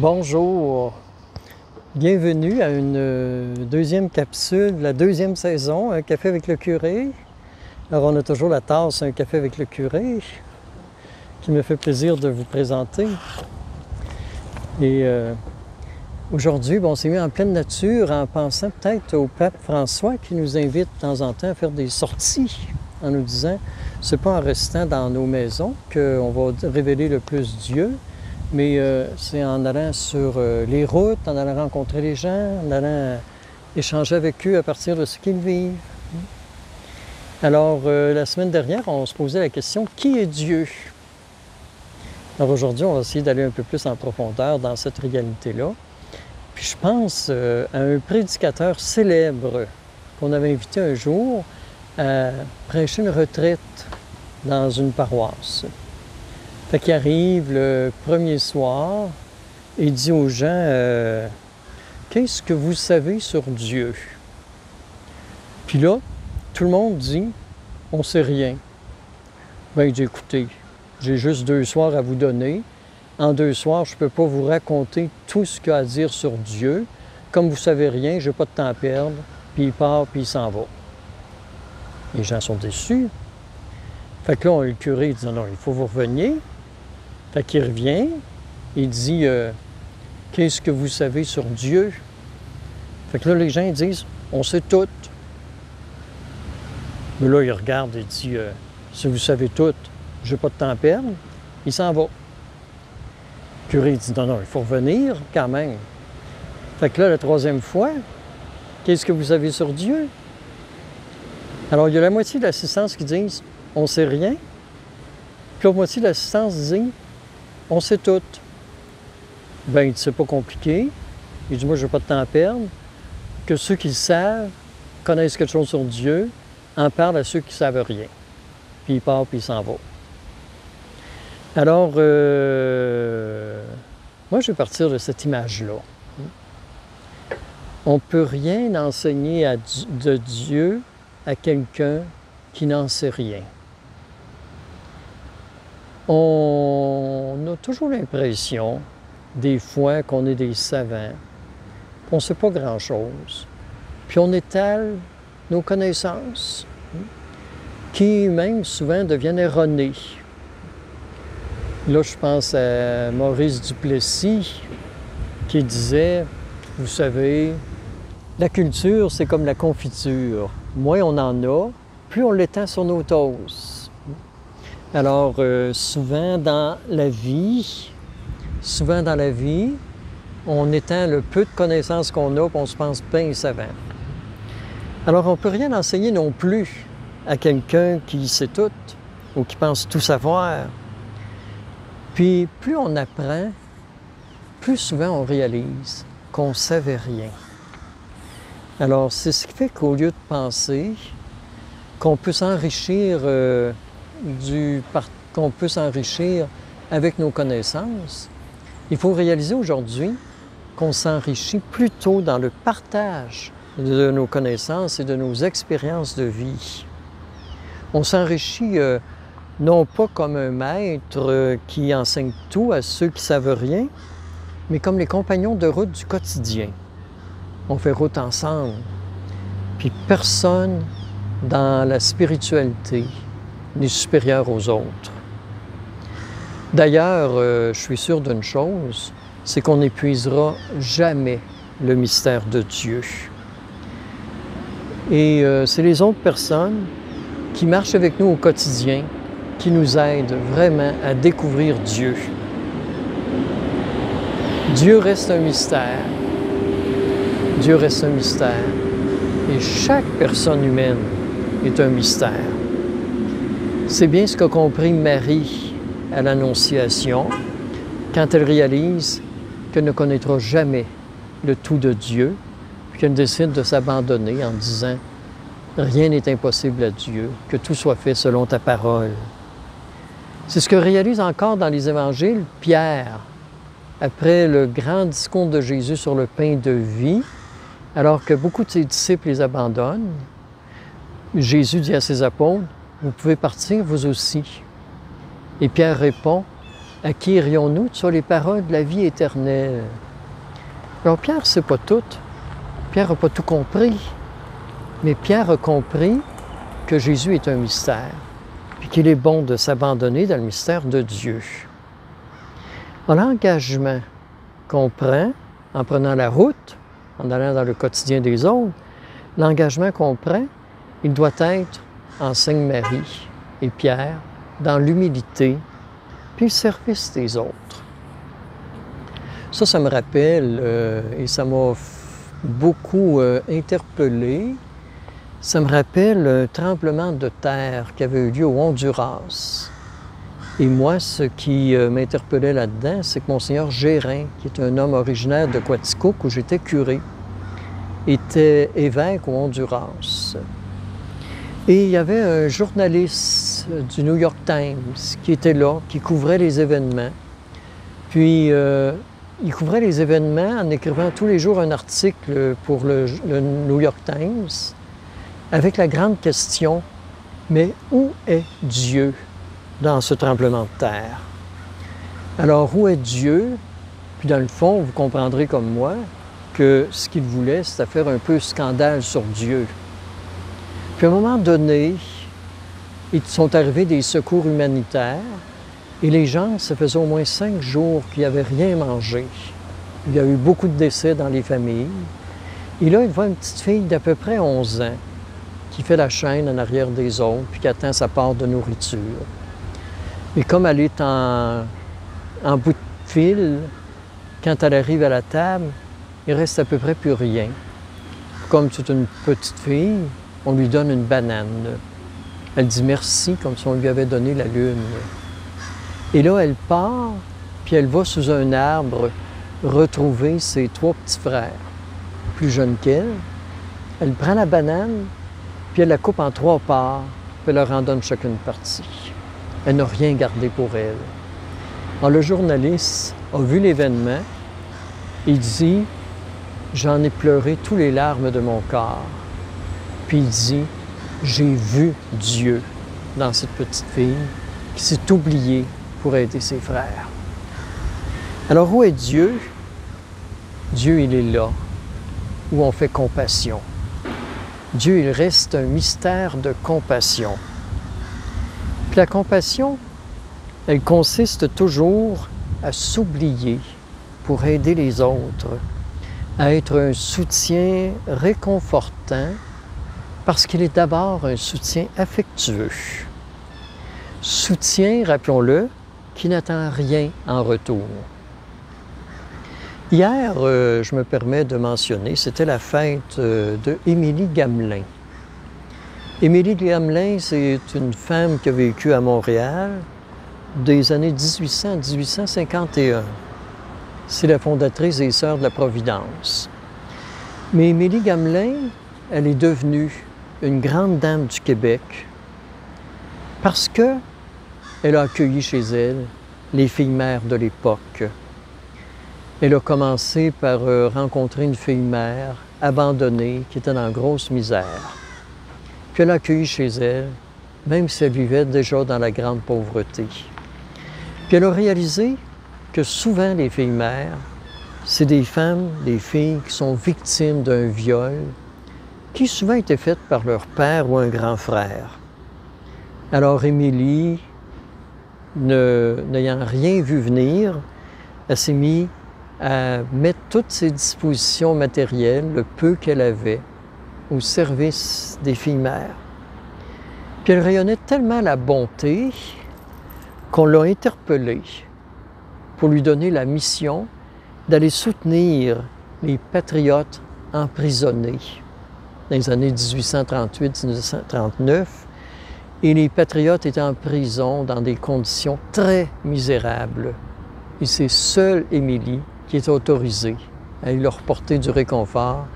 Bonjour, bienvenue à une deuxième capsule, la deuxième saison, un café avec le curé. Alors on a toujours la tasse, un café avec le curé, qui me fait plaisir de vous présenter. Et aujourd'hui, on s'est mis en pleine nature en pensant peut-être au pape François qui nous invite de temps en temps à faire des sorties en nous disant « c'est pas en restant dans nos maisons qu'on va révéler le plus Dieu », mais c'est en allant sur les routes, en allant rencontrer les gens, en allant échanger avec eux à partir de ce qu'ils vivent. Alors, la semaine dernière, on se posait la question « Qui est Dieu? » Alors aujourd'hui, on va essayer d'aller un peu plus en profondeur dans cette réalité-là. Puis je pense à un prédicateur célèbre qu'on avait invité un jour à prêcher une retraite dans une paroisse. Fait qu'il arrive le premier soir et il dit aux gens qu'est-ce que vous savez sur Dieu? Puis là, tout le monde dit on sait rien. Ben, il dit écoutez, j'ai juste 2 soirs à vous donner. En 2 soirs, je ne peux pas vous raconter tout ce qu'il y a à dire sur Dieu. Comme vous ne savez rien, je n'ai pas de temps à perdre. Puis il part, puis il s'en va. Les gens sont déçus. Fait que là, le curé dit non, il faut vous reveniez. Fait qu'il revient, il dit qu'est-ce que vous savez sur Dieu? Fait que là, les gens disent on sait tout. Mais là, il regarde et dit si vous savez tout, je n'ai pas de temps à perdre. Il s'en va. Le curé dit non, il faut revenir quand même. Fait que là, la 3e fois, qu'est-ce que vous savez sur Dieu? Alors, il y a la moitié de l'assistance qui disent on ne sait rien. Puis la moitié de l'assistance dit on sait tout. Ben, il dit c'est pas compliqué. Il dit moi, je n'ai pas de temps à perdre. Que ceux qui le savent, connaissent quelque chose sur Dieu, en parlent à ceux qui ne savent rien. Puis il part, puis il s'en va. Alors, moi, je vais partir de cette image-là. On ne peut rien enseigner de Dieu à quelqu'un qui n'en sait rien. On a toujours l'impression, des fois, qu'on est des savants, qu'on ne sait pas grand-chose, puis on étale nos connaissances, qui même souvent deviennent erronées. Là, je pense à Maurice Duplessis, qui disait, vous savez, la culture, c'est comme la confiture. Moins on en a, plus on l'étend sur nos toasts. Alors, souvent dans la vie, on étend le peu de connaissances qu'on a, puis on se pense bien savant. Alors, on ne peut rien enseigner non plus à quelqu'un qui sait tout ou qui pense tout savoir. Puis, plus on apprend, plus souvent on réalise qu'on ne savait rien. Alors, c'est ce qui fait qu'au lieu de penser qu'on peut s'enrichir avec nos connaissances, il faut réaliser aujourd'hui qu'on s'enrichit plutôt dans le partage de nos connaissances et de nos expériences de vie. On s'enrichit non pas comme un maître qui enseigne tout à ceux qui ne savent rien, mais comme les compagnons de route du quotidien. On fait route ensemble, puis personne dans la spiritualité n'est supérieur aux autres. D'ailleurs, je suis sûr d'une chose, c'est qu'on n'épuisera jamais le mystère de Dieu. Et c'est les autres personnes qui marchent avec nous au quotidien qui nous aident vraiment à découvrir Dieu. Dieu reste un mystère. Dieu reste un mystère. Et chaque personne humaine est un mystère. C'est bien ce qu'a compris Marie à l'Annonciation quand elle réalise qu'elle ne connaîtra jamais le tout de Dieu, puis qu'elle décide de s'abandonner en disant « Rien n'est impossible à Dieu, que tout soit fait selon ta parole ». C'est ce que réalise encore dans les évangiles Pierre, après le grand discours de Jésus sur le pain de vie, alors que beaucoup de ses disciples les abandonnent. Jésus dit à ses apôtres, « Vous pouvez partir, vous aussi. » Et Pierre répond, À qui irions-nous? Tu as les paroles de la vie éternelle. Alors Pierre ne sait pas tout. Pierre n'a pas tout compris. Mais Pierre a compris que Jésus est un mystère, puis qu'il est bon de s'abandonner dans le mystère de Dieu. L'engagement qu'on prend en prenant la route, en allant dans le quotidien des autres, l'engagement qu'on prend, il doit être, enseigne Marie et Pierre, dans l'humilité, puis le service des autres. Ça me rappelle, et ça m'a beaucoup interpellé, ça me rappelle un tremblement de terre qui avait eu lieu au Honduras. Et moi, ce qui m'interpellait là-dedans, c'est que Monseigneur Gérin, qui est un homme originaire de Quaticook, où j'étais curé, était évêque au Honduras. Et il y avait un journaliste du New York Times qui était là, qui couvrait les événements. Puis, il couvrait les événements en écrivant tous les jours un article pour le New York Times avec la grande question, mais où est Dieu dans ce tremblement de terre? Alors, où est Dieu? Puis dans le fond, vous comprendrez comme moi que ce qu'il voulait, c'était faire un peu scandale sur Dieu. Puis à un moment donné, ils sont arrivés des secours humanitaires et les gens, ça faisait au moins 5 jours qu'ils n'avaient rien mangé. Il y a eu beaucoup de décès dans les familles. Et là, il voit une petite fille d'à peu près 11 ans qui fait la chaîne en arrière des autres puis qui attend sa part de nourriture. Et comme elle est en bout de fil, quand elle arrive à la table, il reste à peu près plus rien. Comme c'est une petite fille, on lui donne une banane. Elle dit merci, comme si on lui avait donné la lune. Et là, elle part, puis elle va sous un arbre retrouver ses 3 petits frères, plus jeunes qu'elle. Elle prend la banane, puis elle la coupe en 3 parts, puis elle leur en donne chacune une partie. Elle n'a rien gardé pour elle. Alors, le journaliste a vu l'événement. Il dit « J'en ai pleuré tous les larmes de mon corps. » Puis il dit « J'ai vu Dieu dans cette petite fille qui s'est oubliée pour aider ses frères. » Alors, où est Dieu? Dieu, il est là, où on fait compassion. Dieu, il reste un mystère de compassion. Puis la compassion, elle consiste toujours à s'oublier pour aider les autres, à être un soutien réconfortant, parce qu'il est d'abord un soutien affectueux. Soutien, rappelons-le, qui n'attend rien en retour. Hier, je me permets de mentionner, c'était la fête de Émilie Gamelin. Émilie Gamelin, c'est une femme qui a vécu à Montréal des années 1800 à 1851. C'est la fondatrice des Sœurs de la Providence. Mais Émilie Gamelin, elle est devenue une grande dame du Québec parce qu'elle a accueilli chez elle les filles-mères de l'époque. Elle a commencé par rencontrer une fille-mère abandonnée qui était dans grosse misère. Puis elle a accueilli chez elle, même si elle vivait déjà dans la grande pauvreté. Puis elle a réalisé que souvent les filles-mères, c'est des femmes, des filles qui sont victimes d'un viol qui souvent était fait par leur père ou un grand frère. Alors Émilie, n'ayant rien vu venir, elle s'est mise à mettre toutes ses dispositions matérielles, le peu qu'elle avait, au service des filles-mères. Puis elle rayonnait tellement la bonté qu'on l'a interpellée pour lui donner la mission d'aller soutenir les patriotes emprisonnés dans les années 1838-1939. Et les patriotes étaient en prison dans des conditions très misérables. Et c'est seule Émilie qui est autorisée à leur porter du réconfort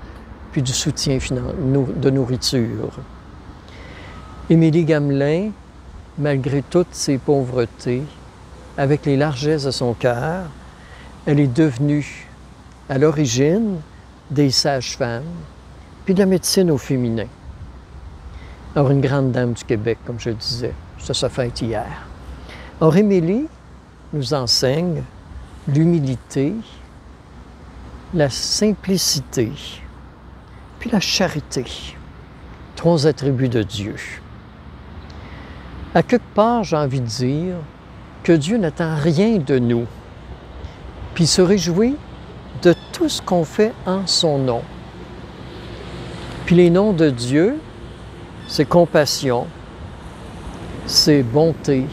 puis du soutien de nourriture. Émilie Gamelin, malgré toutes ses pauvretés, avec les largesses de son cœur, elle est devenue, à l'origine, des sages-femmes, puis de la médecine au féminin. Alors, une grande dame du Québec, comme je le disais, c'était sa fête hier. Or, Émilie, nous enseigne l'humilité, la simplicité, puis la charité. 3 attributs de Dieu. À quelque part, j'ai envie de dire que Dieu n'attend rien de nous, puis se réjouit de tout ce qu'on fait en son nom. Puis les noms de Dieu, c'est compassion, c'est bonté,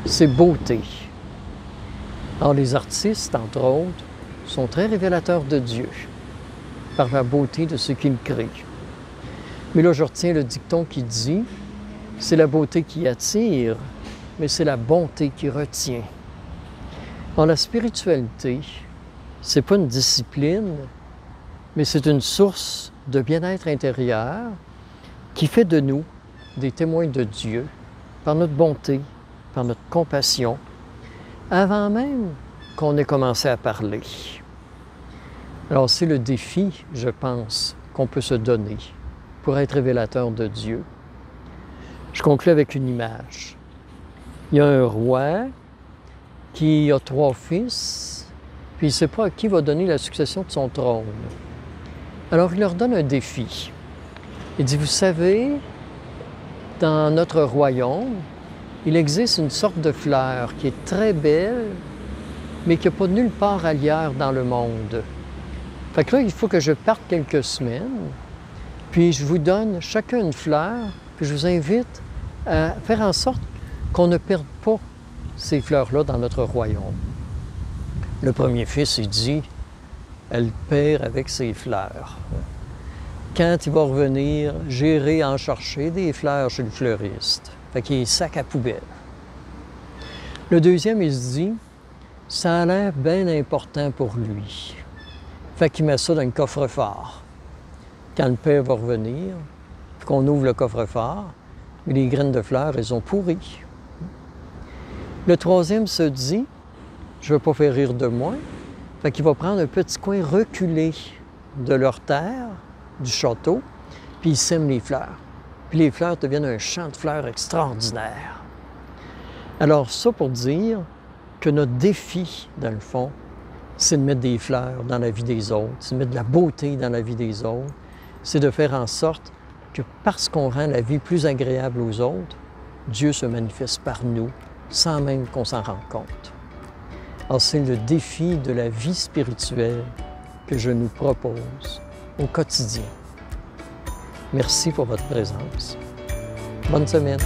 c'est beauté. Alors les artistes, entre autres, sont très révélateurs de Dieu par la beauté de ce qu'ils créent. Mais là, je retiens le dicton qui dit « C'est la beauté qui attire, mais c'est la bonté qui retient. » Alors la spiritualité, c'est pas une discipline, mais c'est une source de bien-être intérieur qui fait de nous des témoins de Dieu par notre bonté, par notre compassion, avant même qu'on ait commencé à parler. Alors c'est le défi, je pense, qu'on peut se donner pour être révélateur de Dieu. Je conclue avec une image. Il y a un roi qui a 3 fils, puis il ne sait pas à qui va donner la succession de son trône. Alors il leur donne un défi. Il dit, vous savez, dans notre royaume, il existe une sorte de fleur qui est très belle, mais qui n'a pas nulle part ailleurs dans le monde. Fait que là, il faut que je parte quelques semaines, puis je vous donne chacun une fleur, puis je vous invite à faire en sorte qu'on ne perde pas ces fleurs-là dans notre royaume. Le premier fils, il dit, elle perd avec ses fleurs. Quand il va revenir, j'irai en chercher des fleurs chez le fleuriste. Fait qu'il est sac à poubelle. Le deuxième, il se dit, ça a l'air bien important pour lui. Fait qu'il met ça dans le coffre-fort. Quand le père va revenir, puis qu'on ouvre le coffre-fort, les graines de fleurs, elles ont pourri. Le troisième se dit, je ne veux pas faire rire de moi, fait qu'il va prendre un petit coin reculé de leur terre, du château, puis il sème les fleurs. Puis les fleurs deviennent un champ de fleurs extraordinaire. Alors ça pour dire que notre défi, dans le fond, c'est de mettre des fleurs dans la vie des autres, c'est de mettre de la beauté dans la vie des autres, c'est de faire en sorte que parce qu'on rend la vie plus agréable aux autres, Dieu se manifeste par nous, sans même qu'on s'en rende compte. Alors c'est le défi de la vie spirituelle que je nous propose au quotidien. Merci pour votre présence. Bonne semaine.